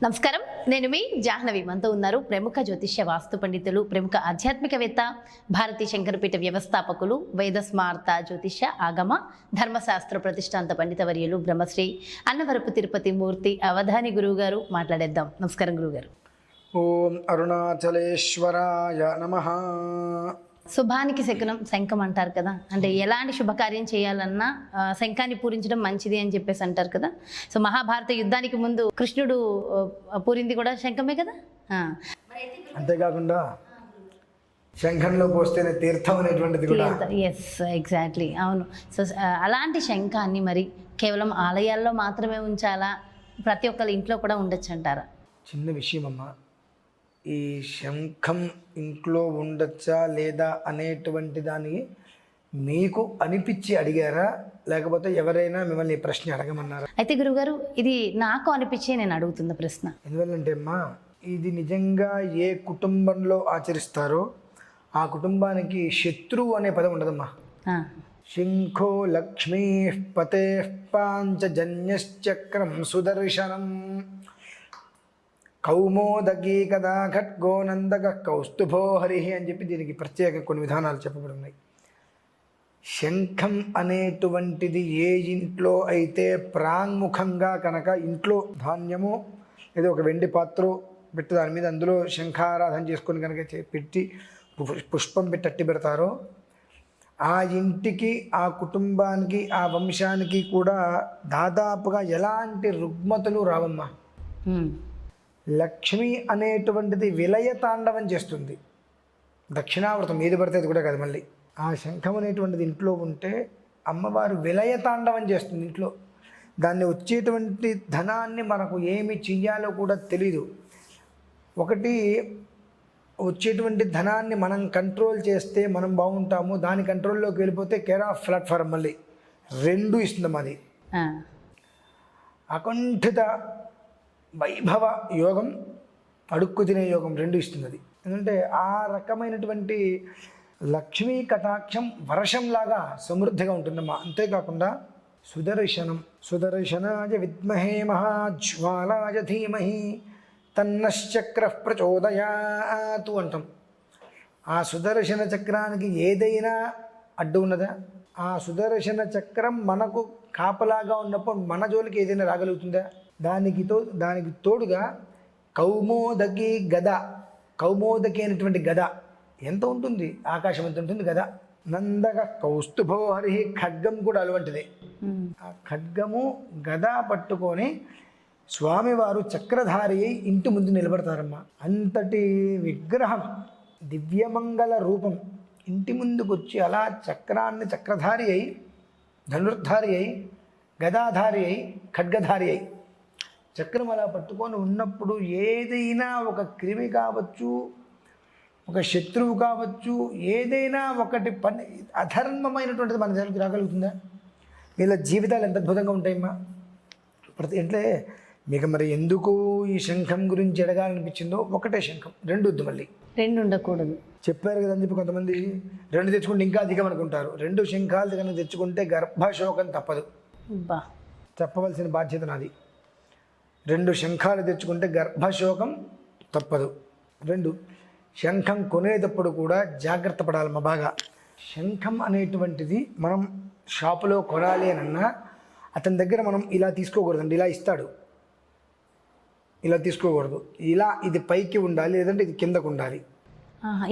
నమస్కారం, నేను మీ జాహ్నవి. మనతో ఉన్నారు ప్రముఖ జ్యోతిష్య వాస్తు పండితులు, ప్రముఖ ఆధ్యాత్మికవేత్త, భారతీ శంకరపీఠ వ్యవస్థాపకులు, వేద స్మార్త జ్యోతిష్య ఆగమ ధర్మశాస్త్ర ప్రతిష్టాంత పండితవర్యులు బ్రహ్మశ్రీ అన్నవరపు తిరుపతి మూర్తి అవధాని గురువు గారు. మాట్లాడేద్దాం. నమస్కారం గురువుగారు. ఓం అరుణాచలేశ్వరాయ నమః. శుభానికి శంఖం అంటారు కదా, అంటే ఎలాంటి శుభకార్యం చేయాలన్నా శంఖాన్ని పూరించడం మంచిది అని చెప్పేసి అంటారు కదా. సో మహాభారత యుద్ధానికి ముందు కృష్ణుడు పూరింది కూడా శంఖమే కదా. అంతేకాకుండా శంఖంలో పోస్తేనే తీర్థం అనేటువంటిది కూడా. ఎస్, ఎగ్జాక్ట్లీ, అవును. సో అలాంటి శంఖాన్ని మరి కేవలం ఆలయాల్లో మాత్రమే ఉంచాలా, ప్రతి ఒక్కరి ఇంట్లో కూడా ఉండొచ్చు అంటారా? చిన్న విషయం అమ్మా, ఈ శంఖం ఇంట్లో ఉండొచ్చా లేదా అనేటువంటి దానికి మీకు అనిపించి అడిగారా, లేకపోతే ఎవరైనా మిమ్మల్ని ఈ ప్రశ్న అడగమన్నారా? అయితే గురుగారు, ఇది నాకు అనిపించి నేను అడుగుతున్న ప్రశ్న. ఎందువల్లంటే అమ్మా, ఇది నిజంగా ఏ కుటుంబంలో ఆచరిస్తారో ఆ కుటుంబానికి శత్రువు అనే పదం ఉండదమ్మా. శంఖో లక్ష్మీ పతే పాంచజన్యశ్చక్రం సుదర్శనం కౌమోదగీ కదా ఖడ్గో నందక కౌస్తుభో హరి అని చెప్పి దీనికి ప్రత్యేక కొన్ని విధానాలు చెప్పబడి ఉన్నాయి. శంఖం అనేటువంటిది ఏ ఇంట్లో అయితే ప్రాంగుఖంగా కనుక ఇంట్లో ధాన్యము ఏదో ఒక వెండి పాత్ర పెట్టి దాని మీద అందులో శంఖారాధన చేసుకొని కనుక పెట్టి పుష్పం పెట్టి అట్టి పెడతారో ఆ ఇంటికి, ఆ కుటుంబానికి, ఆ వంశానికి కూడా దాదాపుగా ఎలాంటి రుగ్మతలు రావమ్మా. లక్ష్మి అనేటువంటిది విలయ తాండవం చేస్తుంది. దక్షిణావృతం ఏది పడితే అది కూడా కాదు. మళ్ళీ ఆ శంఖం అనేటువంటిది ఇంట్లో ఉంటే అమ్మవారు విలయ తాండవం చేస్తుంది ఇంట్లో. దాన్ని వచ్చేటువంటి ధనాన్ని మనకు ఏమి చెయ్యాలో కూడా తెలీదు. ఒకటి, వచ్చేటువంటి ధనాన్ని మనం కంట్రోల్ చేస్తే మనం బాగుంటాము, దాని కంట్రోల్లోకి వెళ్ళిపోతే కేర్ ఆఫ్ ప్లాట్ఫారం మళ్ళీ రెండు ఇస్తుందమ్మా. అది అకుంఠిత వైభవ యోగం, అడుక్కు తినే యోగం రెండు ఇస్తుంది అది. ఎందుకంటే ఆ రకమైనటువంటి లక్ష్మీ కటాక్షం వర్షంలాగా సమృద్ధిగా ఉంటుందమ్మా. అంతేకాకుండా సుదర్శనాయ విద్మహే మహాజ్వాలాయ ధీమహి తన్నశ్చక్ర ప్రచోదయాతు అంటాం. ఆ సుదర్శన చక్రానికి ఏదైనా అడ్డు ఉన్నదా? ఆ సుదర్శన చక్రం మనకు కాపలాగా ఉన్నప్పుడు మన జోలికి ఏదైనా రాగలుగుతుందా? దానికి తోడుగా కౌమోదకి గద, కౌమోదకి అయినటువంటి గద ఎంత ఉంటుంది, ఆకాశం ఎంత ఉంటుంది గద. నందక కౌస్తుభో హరి, ఖడ్గం కూడా అలవంటిదే. ఆ ఖడ్గము గద పట్టుకొని స్వామివారు చక్రధారి అయి ఇంటి ముందు నిలబడతారమ్మా. అంతటి విగ్రహం, దివ్యమంగళ రూపం ఇంటి ముందుకు వచ్చి అలా చక్రధారి అయి, ధనుర్ధారి అయి, గదాధారి అయి, ఖడ్గధారి అయి చక్రం అలా పట్టుకొని ఉన్నప్పుడు ఏదైనా ఒక క్రిమి కావచ్చు, ఒక శత్రువు కావచ్చు, ఏదైనా ఒకటి పని అధర్మమైనటువంటిది మన దగ్గరికి రాగలుగుతుందా? వీళ్ళ జీవితాలు ఎంత అద్భుతంగా ఉంటాయమ్మా. అంటే మీకు మరి ఎందుకు ఈ శంఖం గురించి అడగాలనిపించిందో, ఒకటే శంఖం, రెండు వద్దు, మళ్ళీ రెండు ఉండకూడదు చెప్పారు కదా అని చెప్పి కొంతమంది రెండు తెచ్చుకుంటే ఇంకా అధికం అనుకుంటారు. రెండు శంఖాలు కనుక తెచ్చుకుంటే గర్భశోకం తప్పదు. చెప్పవలసిన బాధ్యత నాది. రెండు శంఖాలు తెచ్చుకుంటే గర్భశోకం తప్పదు. రెండు, శంఖం కొనేటప్పుడు కూడా జాగ్రత్త పడాలమ్మా బాగా. శంఖం అనేటువంటిది మనం షాపులో కొనాలి అనన్నా అతని దగ్గర మనం ఇలా తీసుకోకూడదండి. ఇలా ఇస్తాడు, ఇలా తీసుకోకూడదు. ఇలా ఇది పైకి ఉండాలి, లేదంటే ఇది కిందకు ఉండాలి.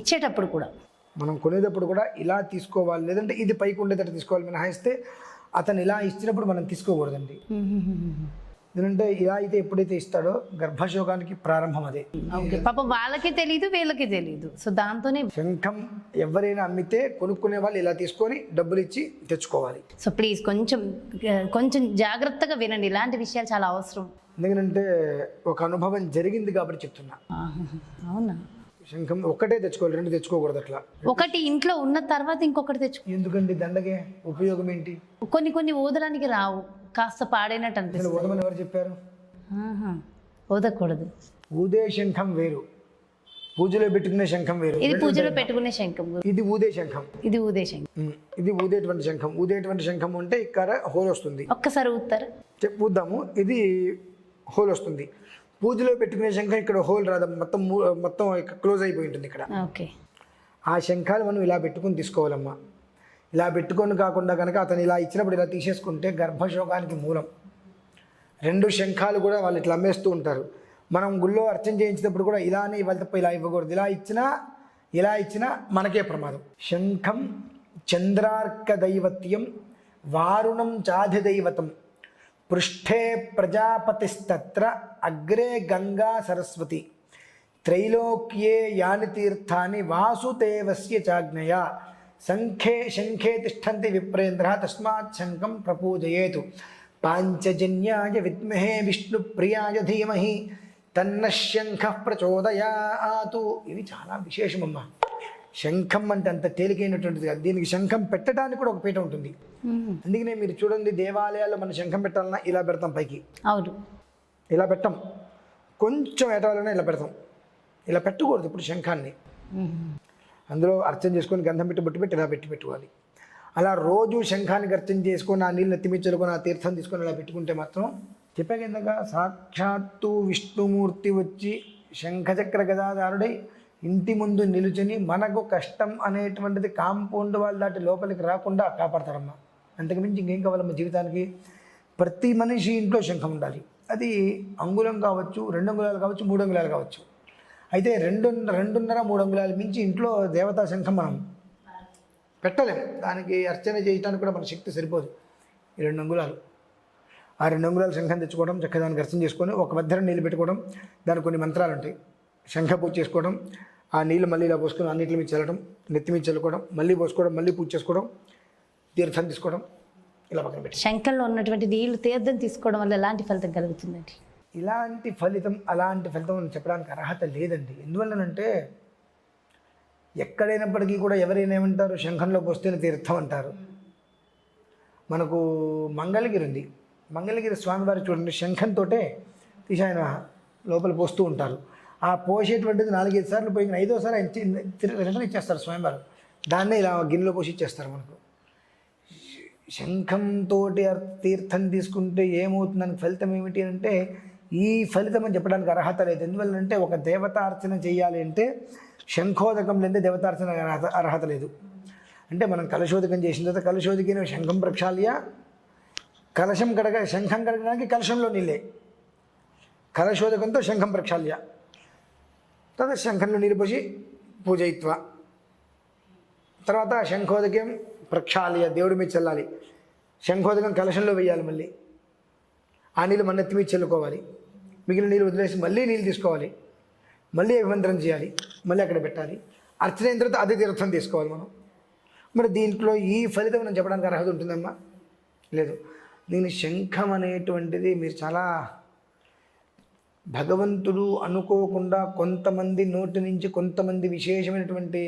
ఇచ్చేటప్పుడు కూడా మనం కొనేటప్పుడు కూడా ఇలా తీసుకోవాలి, లేదంటే ఇది పైకి ఉండేటట్టు తీసుకోవాలి. మినహాయిస్తే అతను ఇలా ఇచ్చినప్పుడు మనం తీసుకోకూడదండి. ఎందుకంటే ఇలా అయితే ఎప్పుడైతే ఇస్తాడో గర్భశోకానికి ప్రారంభం అదే. పాపం వాళ్ళకి తెలియదు, వీళ్ళకి తెలియదు. సో దాంతోనే శంఖం ఎవరైనా అమ్మితే కొనుక్కునే వాళ్ళు ఇలా తీసుకొని డబ్బులు ఇచ్చి తెచ్చుకోవాలి. సో ప్లీజ్ కొంచెం జాగ్రత్తగా వినండి, ఇలాంటి విషయాలు చాలా అవసరం. ఎందుకంటే ఒక అనుభవం జరిగింది కాబట్టి చెప్తున్నా. అవునా? శంఖం ఒక్కటే తెచ్చుకోవాలి, రెండు తెచ్చుకోకూడదు. అట్లా ఒకటి ఇంట్లో ఉన్న తర్వాత ఇంకొకటి తెచ్చుకో. ఎందుకండి దండగే ఉపయోగం ఏంటి? కొన్ని ఊదడానికి రావు, కాస్త పాడైనట్టు అనిపిస్తుంది. ఊదమని ఎవరు చెప్పారు? ఊదకూడదు. ఊదే శంఖం వేరు, పూజలో పెట్టుకునే శంఖం వేరు. ఇది పూజలో పెట్టుకునే శంఖం, ఇది ఊదే శంఖం. ఇది ఊదే శంఖం. ఇది ఊదేటువంటి శంఖం. ఊదేటువంటి శంఖం అంటే ఇక్కడ హోల్ వస్తుంది. ఒక్కసారి ఊతారు, ఊద్దాము. ఇది హోల్ వస్తుంది. పూజలో పెట్టుకునే శంఖం ఇక్కడ హోల్ రాదు, మొత్తం మొత్తం క్లోజ్ అయిపోయి ఉంటుంది ఇక్కడ. ఓకే. ఆ శంఖాలు మనం ఇలా పెట్టుకుని తీసుకోవాలమ్మా. ఇలా పెట్టుకొని కాకుండా కనుక అతను ఇలా ఇచ్చినప్పుడు ఇలా తీసేసుకుంటే గర్భశోకానికి మూలం. 2 శంఖాలు కూడా వాళ్ళు ఇట్లా అమ్మేస్తూ ఉంటారు. మనం గుళ్ళో అర్చన చేయించినప్పుడు కూడా ఇలానే ఇవాళ తప్ప ఇలా ఇవ్వకూడదు. ఇలా ఇచ్చినా మనకే ప్రమాదం. శంఖం చంద్రార్క దైవత్యం వారుణం చాధిదైవతం పృష్ఠే ప్రజాపతిస్తత్ర అగ్రే గంగా సరస్వతి త్రైలోక్యే యాని తీర్థాని వాసుదేవస్య చాజ్ఞయ శంఖే తిష్టంతి విప్రేంద్ర తస్మాత్ శంఖం ప్రపూజయేతు పాంచజన్యాయ విద్మహే విష్ణుప్రియాయ ధీమహి తన్న శంఖ ప్రచోదయాతు. ఇవి చాలా విశేషమమ్మా. శంఖం అంటే అంత తేలికైనటువంటిది కాదు. దీనికి శంఖం పెట్టడానికి కూడా ఒక పీట ఉంటుంది. అందుకనే మీరు చూడండి, దేవాలయాల్లో మనం శంఖం పెట్టాలన్నా ఇలా పెడతాం పైకి. అవును, ఇలా పెట్టాం. కొంచెం ఎటాలన్నా ఇలా పెడతాం. ఇలా పెట్టకూడదు ఇప్పుడు శంఖాన్ని. అందులో అర్చన చేసుకొని గంధం పెట్టి బొట్టు పెట్టి ఇలా పెట్టుకోవాలి. అలా రోజు శంఖానికి అర్చన చేసుకొని ఆ నీళ్ళు నెత్తిమిచ్చలుకొని ఆ తీర్థం తీసుకొని ఇలా పెట్టుకుంటే మాత్రం చెప్పాక ఇందాక సాక్షాత్తు విష్ణుమూర్తి వచ్చి శంఖచక్ర గదాధారుడై ఇంటి ముందు నిలుచుని మనకు కష్టం అనేటువంటిది కాంపౌండ్ వాళ్ళు దాటి లోపలికి రాకుండా కాపాడతారమ్మా. అంతకుమించి ఇంకేం కావాలమ్మా జీవితానికి? ప్రతి మనిషి ఇంట్లో శంఖం ఉండాలి. అది అంగుళం కావచ్చు, 2 అంగుళాలు కావచ్చు, 3 అంగుళాలు కావచ్చు. అయితే 2.5-3 అంగుళాలు మించి ఇంట్లో దేవతా శంఖం మనం పెట్టలేము. దానికి అర్చన చేయడానికి కూడా మన శక్తి సరిపోదు. ఈ 2 అంగుళాలు, ఆ 2 అంగుళాలు శంఖం తెచ్చుకోవడం, చక్కగా దానికి అర్చన చేసుకొని ఒక వద్దరం నీళ్ళు పెట్టుకోవడం, దానికి కొన్ని మంత్రాలు ఉంటాయి. శంఖ పూజ చేసుకోవడం, ఆ నీళ్ళు మళ్ళీ ఇలా పోసుకొని అన్నింటి మీద చల్లడం, నెత్తి మీద చల్లుకోవడం, మళ్ళీ పోసుకోవడం, మళ్ళీ పూజ చేసుకోవడం, తీర్థం తీసుకోవడం, ఇలా పక్కన పెట్టి శంఖంలో ఉన్నటువంటి నీళ్లు తీర్థం తీసుకోవడం వల్ల ఎలాంటి ఫలితం కలుగుతుందండి? ఇలాంటి ఫలితం అలాంటి ఫలితం అని చెప్పడానికి అర్హత లేదండి. ఎందువల్లనంటే ఎక్కడైనప్పటికీ కూడా ఎవరైనా ఏమంటారు, శంఖంలో పోస్తేనే తీర్థం అంటారు. మనకు మంగళగిరి ఉంది. మంగళగిరి స్వామివారి చూడండి, శంఖంతో తీసి ఆయన లోపల పోస్తూ ఉంటారు. ఆ పోసేటువంటిది 4-5 సార్లు పోయి 5వ సారి రిటర్న్ ఇచ్చేస్తారు స్వామివారు. దాన్నే ఇలా గిన్నెలో పోసి ఇచ్చేస్తారు మనకు. శంఖంతో తీర్థం తీసుకుంటే ఏమవుతుందని ఫలితం ఏమిటి అంటే, ఈ ఫలితం అని చెప్పడానికి అర్హత లేదు. ఎందువల్లంటే ఒక దేవతార్చన చేయాలి అంటే శంఖోదకం లేదే దేవతార్చన అర్హత లేదు. అంటే మనం కలశోదకం చేసిన తర్వాత కలశోదకిన శంఖం ప్రక్షాళ్య, శంఖం కడగడానికి కలశంలో నీళ్ళే, కలశోదకంతో శంఖం ప్రక్షాళ్య, తర్వాత శంఖంలో నీళ్ళు పోసి పూజయిత్వ, తర్వాత శంఖోదకం ప్రక్షాళ్య దేవుడి మీద చల్లాలి, శంఖోదకం కలశంలో వేయాలి, మళ్ళీ ఆ నీళ్ళు మన నెత్తి మీద చల్లుకోవాలి, మిగిలిన నీళ్ళు వదిలేసి మళ్ళీ నీళ్ళు తీసుకోవాలి, మళ్ళీ అభిమంత్రం చేయాలి, మళ్ళీ అక్కడ పెట్టాలి. అర్చన అయిన తర్వాత అదే తీర్థం తీసుకోవాలి మనం. మరి దీంట్లో ఈ ఫలితం మనం చెప్పడానికి అర్హత ఉంటుందమ్మా? లేదు. దీని శంఖం అనేటువంటిది మీరు చాలా భగవంతుడు అనుకోకుండా కొంతమంది నోటి నుంచి కొంతమంది విశేషమైనటువంటి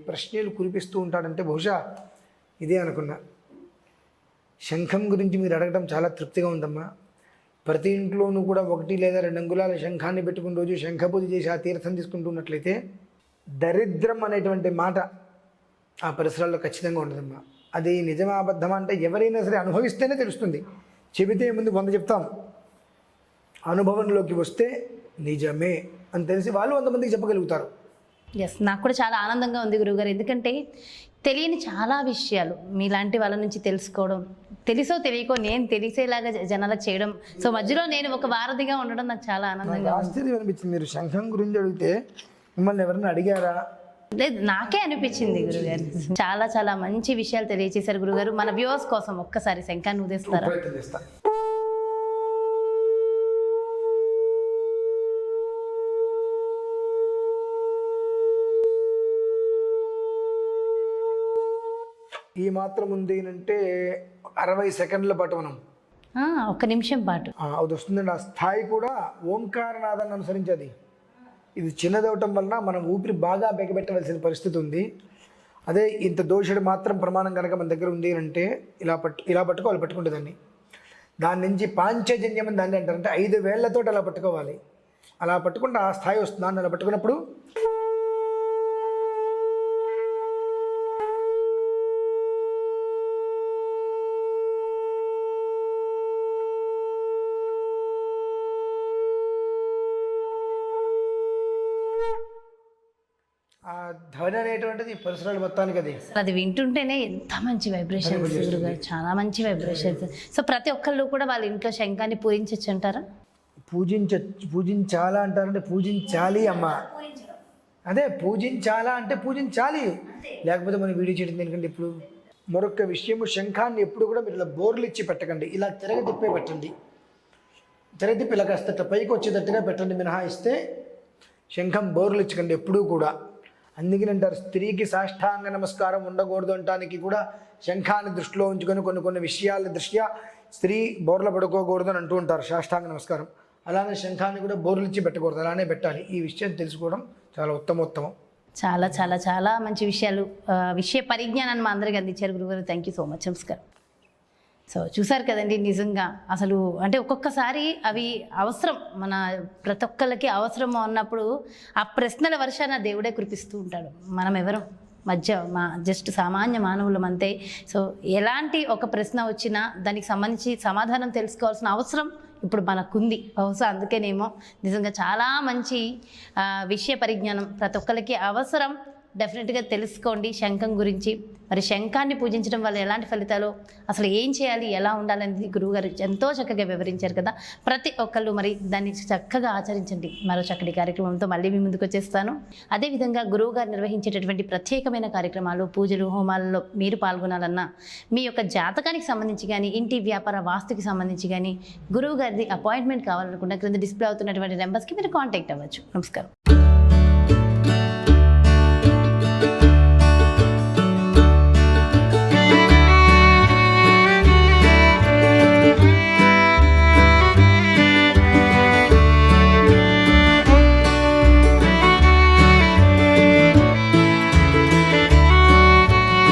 ప్రశ్నలు కురిపిస్తూ ఉంటాడంటే బహుశా ఇదే అనుకున్నా. శంఖం గురించి మీరు అడగడం చాలా తృప్తిగా ఉందమ్మా. ప్రతి ఇంట్లోనూ కూడా 1 లేదా 2 అంగుళాల శంఖాన్ని పెట్టుకుని రోజు శంఖ పూజ చేసి ఆ తీర్థం తీసుకుంటున్నట్లయితే దరిద్రం అనేటువంటి మాట ఆ పరిసరాల్లో ఖచ్చితంగా ఉండదమ్మా. అది నిజమా అబద్ధమా అంటే ఎవరైనా సరే అనుభవిస్తేనే తెలుస్తుంది. చెబితే ముందు 100 చెప్తాం, అనుభవంలోకి వస్తే నిజమే అని తెలిసి వాళ్ళు 100 మందికి చెప్పగలుగుతారు. ఎస్, నాకు కూడా చాలా ఆనందంగా ఉంది గురువుగారు. ఎందుకంటే తెలియని చాలా విషయాలు మీలాంటి వాళ్ళ నుంచి తెలుసుకోవడం, తెలుసో తెలియకో నేను తెలిసేలాగా జనాలకు చేయడం, సో మధ్యలో నేను ఒక వారధిగా ఉండడం నాకు చాలా ఆనందంగా ఉంది. ఆశ్చర్యం అనిపించింది. మీరు శంఖం గురించి అడిగితే మిమ్మల్ని ఎవరైనా అడిగారా? లేదు, నాకే అనిపించింది గురుగారు. చాలా చాలా మంచి విషయాలు తెలియజేశారు గురుగారు. మన వ్యూవర్స్ కోసం ఒక్కసారి శంఖాన్ని ఉదేస్తారా? ప్రయత్నం చేస్తా. ఈ మాత్రం ఉంది అంటే 60 సెకండ్ల పాటు మనం 1 నిమిషం పాటు అది వస్తుందండి. ఆ స్థాయి కూడా ఓంకారనాదాన్ని అనుసరించేది. ఇది చిన్నదవటం వలన మనం ఊపిరి బాగా బెగబెట్టవలసిన పరిస్థితి ఉంది. అదే ఇంత దోషుడు మాత్రం ప్రమాణం కనుక మన దగ్గర ఉంది అంటే ఇలా పట్టుకోవాలి, పట్టుకుంటే దాని నుంచి పాంచజన్యం అని దాన్ని అంటారంటే 5 వేళ్లతో అలా పట్టుకోవాలి. అలా పట్టుకుంటే ఆ స్థాయి వస్తుంది. అలా పట్టుకున్నప్పుడు ధ్వని అనేటువంటిది ఈ పరిసరాలు మొత్తానికి అది అది వింటుంటేనే ఎంత మంచి వైబ్రేషన్స్ గురుగారు, చాలా మంచి వైబ్రేషన్స్. సో ప్రతి ఒక్కళ్ళు కూడా వాళ్ళ ఇంట్లో శంఖాన్ని పూజించవచ్చు అంటారా? పూజించాలా అంటారంటే పూజించాలి అమ్మ. అదే పూజించాలా అంటే పూజించాలి, లేకపోతే మనం వీడియో చేయడం ఎందుకంటే. ఇప్పుడు మరొక విషయము, శంఖాన్ని ఎప్పుడు కూడా మీరు ఇలా బోర్లు ఇచ్చి పెట్టకండి, ఇలా తిరగతిప్పే పెట్టండి. తిరగతిప్పి ఇలా కాస్త పైకి వచ్చేటట్టుగా పెట్టండి మినహాయిస్తే. శంఖం బోర్లు ఇచ్చకండి ఎప్పుడూ కూడా. అందుకని అంటారు స్త్రీకి సాష్టాంగ నమస్కారం ఉండకూడదు అంటానికి కూడా శంఖాన్ని దృష్టిలో ఉంచుకొని కొన్ని విషయాల దృష్ట్యా స్త్రీ బోర్ల పడుకోకూడదు అని అంటూ ఉంటారు సాష్టాంగ నమస్కారం. అలానే శంఖాన్ని కూడా బోర్లు ఇచ్చి పెట్టకూడదు, అలానే పెట్టాలి. ఈ విషయం తెలుసుకోవడం చాలా ఉత్తమోత్తమం. చాలా చాలా చాలా మంచి విషయాలు, విషయ పరిజ్ఞానాన్ని మా అందరికీ అందించారు గురుగారు. Thank you so much. నమస్కారం. సో చూసారు కదండి, నిజంగా అసలు అంటే ఒక్కొక్కసారి అవి అవసరం, మన ప్రతి ఒక్కళ్ళకి అవసరం అన్నప్పుడు ఆ ప్రశ్నల వర్షాన్ని దేవుడే కురిపిస్తూ ఉంటాడు. మనం ఎవరం మా జస్ట్ సామాన్య మానవులం అంతే. సో ఎలాంటి ఒక ప్రశ్న వచ్చినా దానికి సంబంధించి సమాధానం తెలుసుకోవాల్సిన అవసరం ఇప్పుడు మనకుంది. బహుశా అందుకేనేమో నిజంగా చాలా మంచి విషయ పరిజ్ఞానం ప్రతి ఒక్కరికి అవసరం. డెఫినెట్గా తెలుసుకోండి శంఖం గురించి. మరి శంఖాన్ని పూజించడం వల్ల ఎలాంటి ఫలితాలు, అసలు ఏం చేయాలి, ఎలా ఉండాలనేది గురువుగారు ఎంతో చక్కగా వివరించారు కదా. ప్రతి ఒక్కళ్ళు మరి దాన్ని చక్కగా ఆచరించండి. మరో చక్కటి కార్యక్రమంతో మళ్ళీ మీ ముందుకు వచ్చేస్తాను. అదేవిధంగా గురువుగారు నిర్వహించేటటువంటి ప్రత్యేకమైన కార్యక్రమాలు, పూజలు, హోమాలలో మీరు పాల్గొనాలన్నా, మీ యొక్క జాతకానికి సంబంధించి కానీ, ఇంటి వ్యాపార వాస్తుకి సంబంధించి కానీ గురువుగారిది అపాయింట్మెంట్ కావాలనుకున్న క్రింద డిస్ప్లే అవుతున్నటువంటి నెంబర్స్కి మీరు కాంటాక్ట్ అవ్వచ్చు. నమస్కారం.